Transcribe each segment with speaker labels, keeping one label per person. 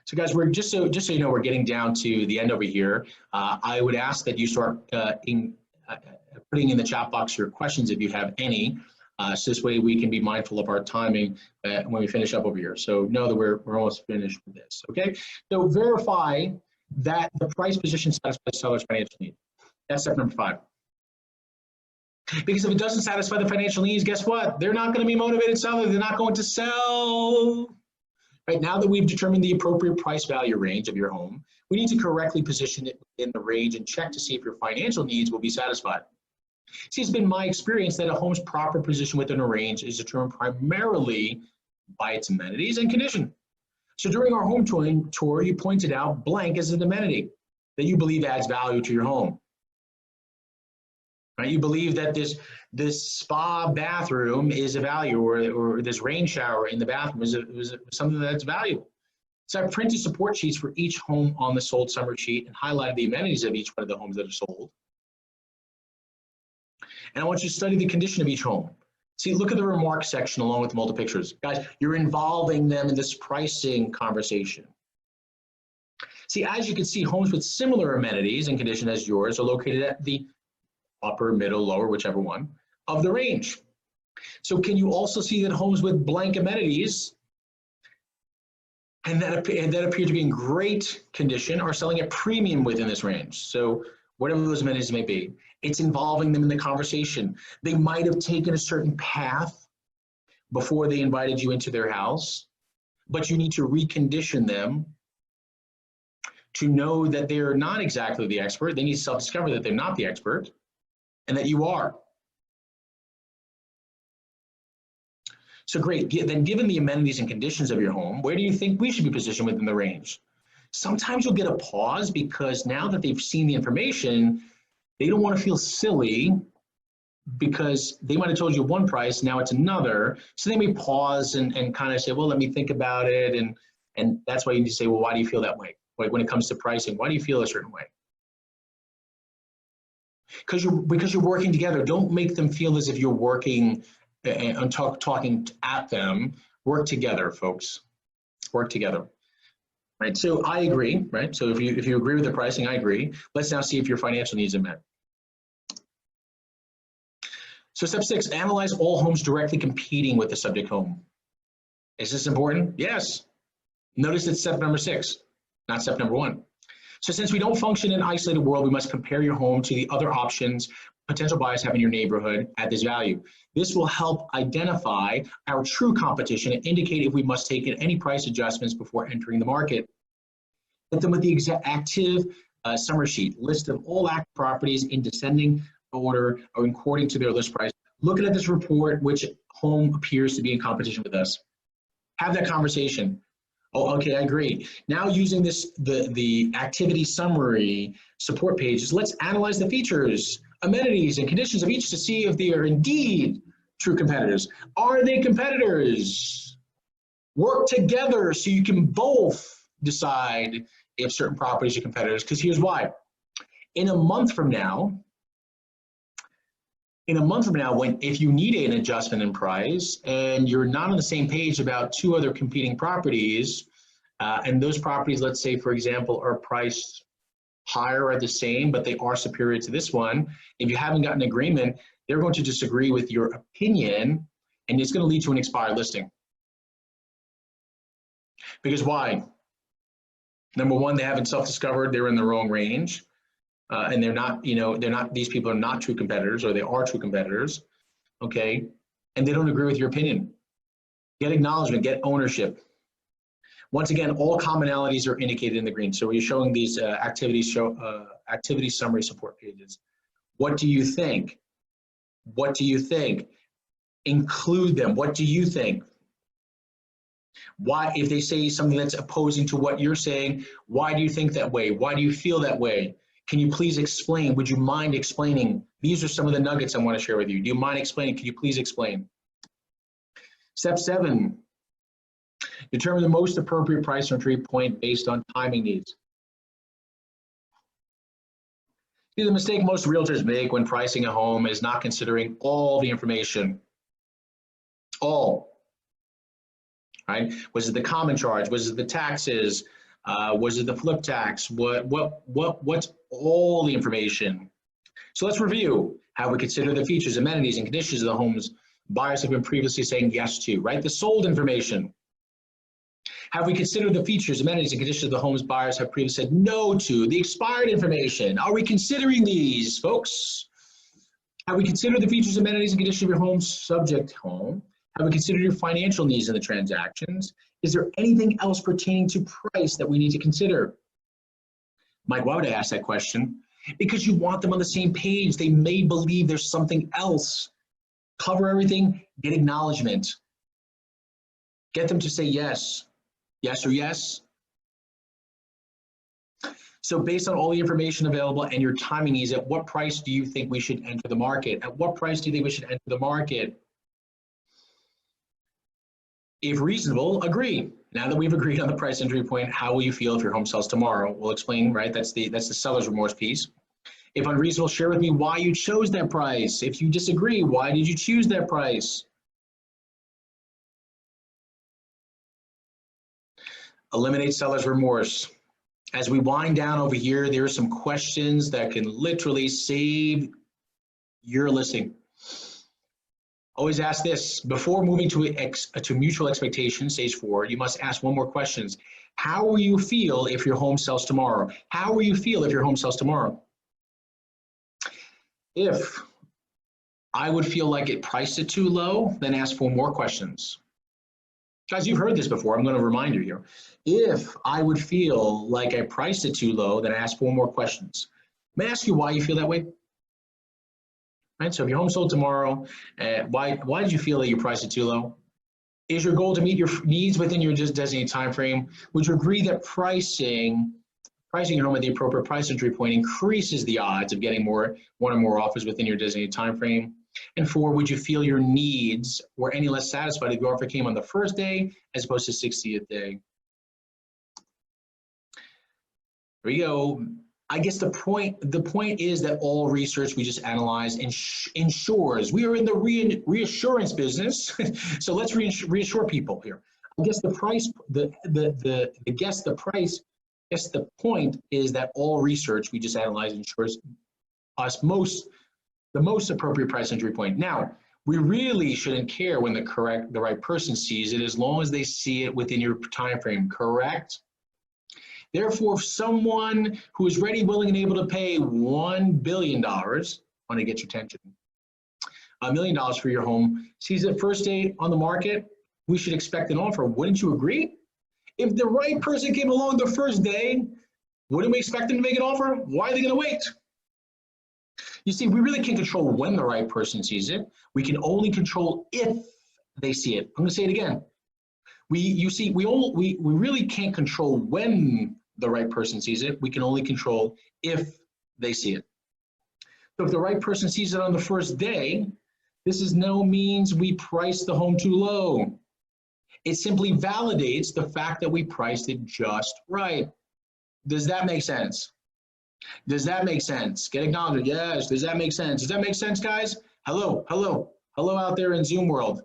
Speaker 1: So guys, we're just so you know, we're getting down to the end over here. I would ask that you start putting in the chat box your questions if you have any. So this way we can be mindful of our timing when we finish up over here. So know that we're almost finished with this, okay? So verify that the price position satisfies the seller's financial need. That's step number 5. Because if it doesn't satisfy the financial needs, guess what? They're not going to be motivated sellers. They're not going to sell. Right, now that we've determined the appropriate price value range of your home, we need to correctly position it within the range and check to see if your financial needs will be satisfied. See, it's been my experience that a home's proper position within a range is determined primarily by its amenities and condition. So during our home tour, you pointed out blank as an amenity that you believe adds value to your home. Right? You believe that this spa bathroom is a value, or this rain shower in the bathroom is something that's valuable. So I printed support sheets for each home on the sold summary sheet and highlighted the amenities of each one of the homes that are sold. And I want you to study the condition of each home. See, look at the remarks section along with multiple pictures. Guys, you're involving them in this pricing conversation. See, as you can see, homes with similar amenities and condition as yours are located at the upper, middle, lower, whichever one, of the range. So can you also see that homes with blank amenities and that appear to be in great condition are selling at premium within this range? So whatever those amenities may be, it's involving them in the conversation. They might have taken a certain path before they invited you into their house, but you need to recondition them to know that they're not exactly the expert. They need to self-discover that they're not the expert, and that you are. So great, then given the amenities and conditions of your home, where do you think we should be positioned within the range? Sometimes you'll get a pause because now that they've seen the information, they don't want to feel silly because they might have told you one price, now it's another. So they may pause and kind of say, well, let me think about it. And that's why you need to say, well, why do you feel that way? Like when it comes to pricing, why do you feel a certain way? Because you're working together. Don't make them feel as if you're working and talking at them. Work together, folks. Work together. Right. So I agree. Right. So if you agree with the pricing, I agree. Let's now see if your financial needs are met. So step 6: analyze all homes directly competing with the subject home. Is this important? Yes. Notice it's step number 6, not step number 1. So since we don't function in an isolated world, we must compare your home to the other options potential buyers have in your neighborhood at this value. This will help identify our true competition and indicate if we must take any price adjustments before entering the market. Hit them with the exact active summary sheet, list of all active properties in descending order or according to their list price. Looking at this report, which home appears to be in competition with us. Have that conversation. Oh, okay, I agree. Now using the activity summary support pages, let's analyze the features, amenities, and conditions of each to see if they are indeed true competitors. Are they competitors? Work together so you can both decide if certain properties are competitors, because here's why. In a month from now, if you need an adjustment in price and you're not on the same page about 2 other competing properties, and those properties, let's say, for example, are priced higher or the same, but they are superior to this one, if you haven't gotten an agreement, they're going to disagree with your opinion, and it's going to lead to an expired listing. Because why? Number 1, they haven't self-discovered they're in the wrong range. And they're not, these people are not true competitors, or they are true competitors, okay? And they don't agree with your opinion. Get acknowledgement, get ownership. Once again, all commonalities are indicated in the green. So we're showing these activity summary support pages. What do you think? What do you think? Include them. What do you think? Why, if they say something that's opposing to what you're saying, why do you think that way? Why do you feel that way? Can you please explain? Would you mind explaining? These are some of the nuggets I want to share with you. Do you mind explaining? Can you please explain? Step 7, determine the most appropriate price entry point based on timing needs. See, the mistake most realtors make when pricing a home is not considering all the information. All. Right? Was it the common charge? Was it the taxes? Was it the flip tax? What's all the information? So let's review. Have we considered the features, amenities, and conditions of the homes buyers have been previously saying yes to, right? The sold information. Have we considered the features, amenities, and conditions of the homes buyers have previously said no to? The expired information. Are we considering these, folks? Have we considered the features, amenities, and conditions of your home's subject home? Have we considered your financial needs in the transactions? Is there anything else pertaining to price that we need to consider? Mike, why would I ask that question? Because you want them on the same page. They may believe there's something else. Cover everything, get acknowledgement. Get them to say yes. Yes or yes. So based on all the information available and your timing needs, at what price do you think we should enter the market? At what price do you think we should enter the market? If reasonable, agree. Now that we've agreed on the price entry point, how will you feel if your home sells tomorrow? We'll explain, right? That's the seller's remorse piece. If unreasonable, share with me why you chose that price. If you disagree, why did you choose that price? Eliminate seller's remorse. As we wind down over here, there are some questions that can literally save your listing. Always ask this. Before moving to mutual expectation, stage 4, you must ask one more question. How will you feel if your home sells tomorrow? How will you feel if your home sells tomorrow? If I would feel like it priced it too low, then ask 4 more questions. Guys, you've heard this before. I'm going to remind you here. If I would feel like I priced it too low, then ask 4 more questions. May I ask you why you feel that way? Right, so if your home sold tomorrow, why did you feel that you priced it too low? Is your goal to meet your needs within your designated time frame? Would you agree that pricing your home at the appropriate price entry point increases the odds of getting one or more offers within your designated time frame? And 4, would you feel your needs were any less satisfied if your offer came on the first day as opposed to 60th day? There we go. I guess the point is that all research we just analyzed ensures we are in the reassurance business. So let's reassure people here. I guess the point is that all research we just analyzed ensures us the most appropriate price entry point. Now, we really shouldn't care when the right person sees it as long as they see it within your time frame, correct? Therefore, if someone who is ready, willing, and able to pay $1 billion, want to get your attention, $1 million for your home, sees it first day on the market, we should expect an offer. Wouldn't you agree? If the right person came along the first day, wouldn't we expect them to make an offer? Why are they going to wait? You see, we really can't control when the right person sees it. We can only control if they see it. I'm going to say it again. We really can't control when the right person sees it. We can only control if they see it. So if the right person sees it on the first day, this is no means we priced the home too low. It simply validates the fact that we priced it just right. Does that make sense? Does that make sense? Get acknowledged. Yes. Does that make sense? Does that make sense, guys? Hello, hello, hello out there in Zoom world.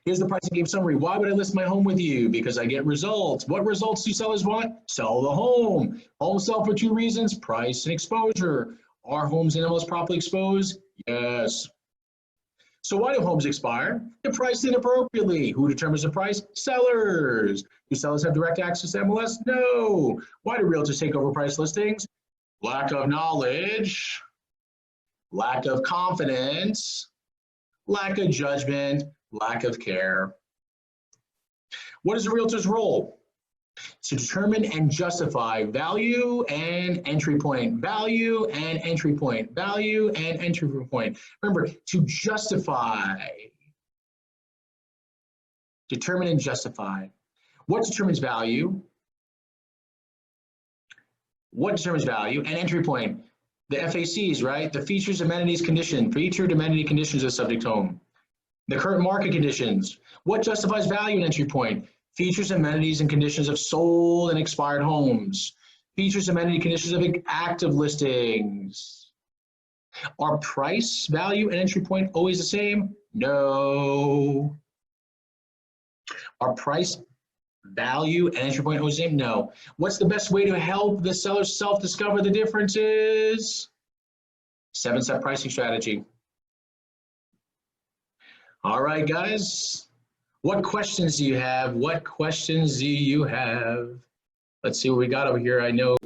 Speaker 1: Here's the pricing game summary. Why would I list my home with you? Because I get results. What results do sellers want? Sell the home. Homes sell for 2 reasons, price and exposure. Are homes in MLS properly exposed? Yes. So why do homes expire? They're priced inappropriately. Who determines the price? Sellers. Do sellers have direct access to MLS? No. Why do realtors take over price listings? Lack of knowledge, lack of confidence, lack of judgment, lack of care. What is a realtor's role? To determine and justify value and entry point, value and entry point, value and entry point. Remember, to justify, determine and justify. What determines value? What determines value and entry point? The FACs, right? The features, amenities, condition, featured amenity conditions of subject home. The current market conditions. What justifies value and entry point? Features, amenities, and conditions of sold and expired homes. Features, amenity, conditions of active listings. Are price, value, and entry point always the same? No. Are price, Value and entry point always the same? No. What's the best way to help the seller self-discover the differences? 7-step pricing strategy. All right, guys. What questions do you have? What questions do you have? Let's see what we got over here. I know